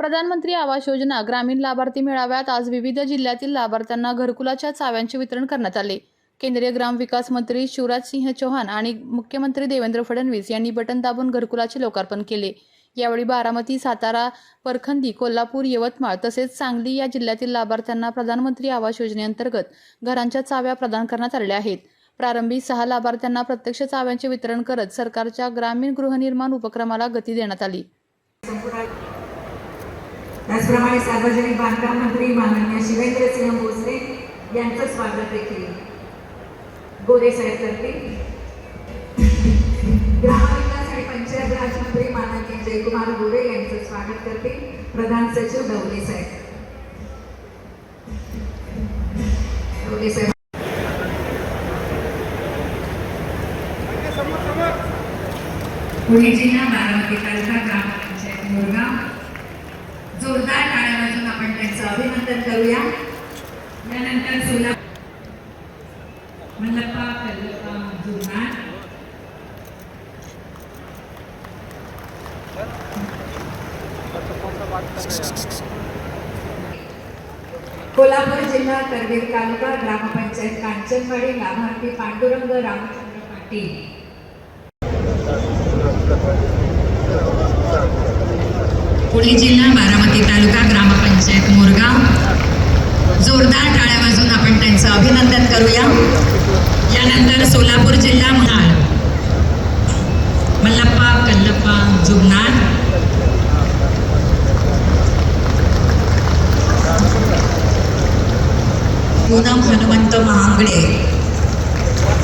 प्रधानमंत्री आवास योजना ग्रामीण लाभार्थी मेळाव्यात आज विविध जिल्ह्यातील लाभार्थ्यांना घरकुलाच्या चाव्यांचे वितरण करण्यात आले। केंद्रीय ग्रामविकास मंत्री शिवराज सिंह चौहान आणि मुख्यमंत्री देवेंद्र फडणवीस यांनी बटन दाबून घरकुलाचे लोकार्पण केले। यावेळी बारामती, सातारा, परखंदी, कोल्हापूर, यवतमाळ तसेच सांगली या जिल्ह्यातील लाभार्थ्यांना प्रधानमंत्री आवास योजनेअंतर्गत घरांच्या चाव्या प्रदान करण्यात आल्या आहेत। प्रारंभी 6 लाभार्थ्यांना प्रत्यक्ष चाव्यांचे वितरण करत सरकारच्या ग्रामीण गृहनिर्माण उपक्रमाला गती देण्यात आली। त्याचप्रमाणे सार्वजनिक बांधकाम मंत्री माननीय शिवेंद्रसिंह भोसले यांचं स्वागत देखील गोरे साहेब करतील। ग्रामविकास आणि पंचायत राज मंत्री माननीय जयकुमार गोरे यांचं स्वागत करतील प्रधान सचिव डवले साहेब। पुणे जिल्हा बारामती तालुका ग्रामपंचायत मोरगाव, जोरदार टाळ्या वाजवून आपण त्यांचं अभिनंदन करूया। यानंतर सोलापूर मल्लप्पा कल्लप्पा जुन्नार, कोल्हापूर जिल्हा करवीर तालुका ग्रामपंचायत कांचनवाडी, लाभार्थी पांडुरंग रामचंद्र पाटील। पुणे जिल्हा बारामती तालुका ग्रामपंचायत मोरगाव, जोरदार टाळ्या वाजवून आपण त्यांचं अभिनंदन करूया। यानंतर सोलापूर जिल्हा मल्लप्पा कल्लप्पा जुन्नार, पूनम हनुमंत महांगडे,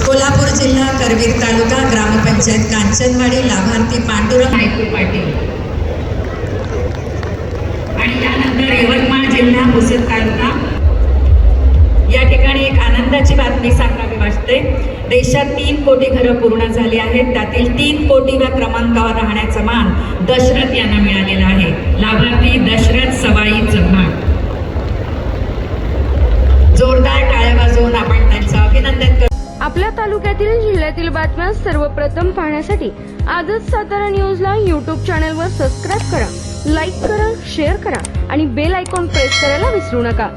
कोल्हापूर जिल्हा करवीर तालुका ग्रामपंचायत कांचनवाडी, लाभार्थी पांडुरंग पाटील। आणि यानंतर यवतमाळ जिल्हा पुसद तालुका, या ठिकाणी एक आनंदाची बातमी सांगावी वाटते। देशात 3 कोटी घरं पूर्ण झाली आहेत, त्यातील 3 कोटीव्या क्रमांकावर राहण्याचा मान दशरथ यांना मिळालेला आहे। लाभार्थी दशरथ सवाई चव्हाण। जोरदार टाळ्या वाजवून आपण त्यांचं अभिनंदन करतो। आपल्या तालुक्यातील जिल्ह्यातील बातम्या सर्वप्रथम पाहण्यासाठी आजच सातारा न्यूजला YouTube चॅनलवर सबस्क्राईब करा, लाईक करा, शेअर करा आणि बेल आयकॉन प्रेस करायला विसरू नका।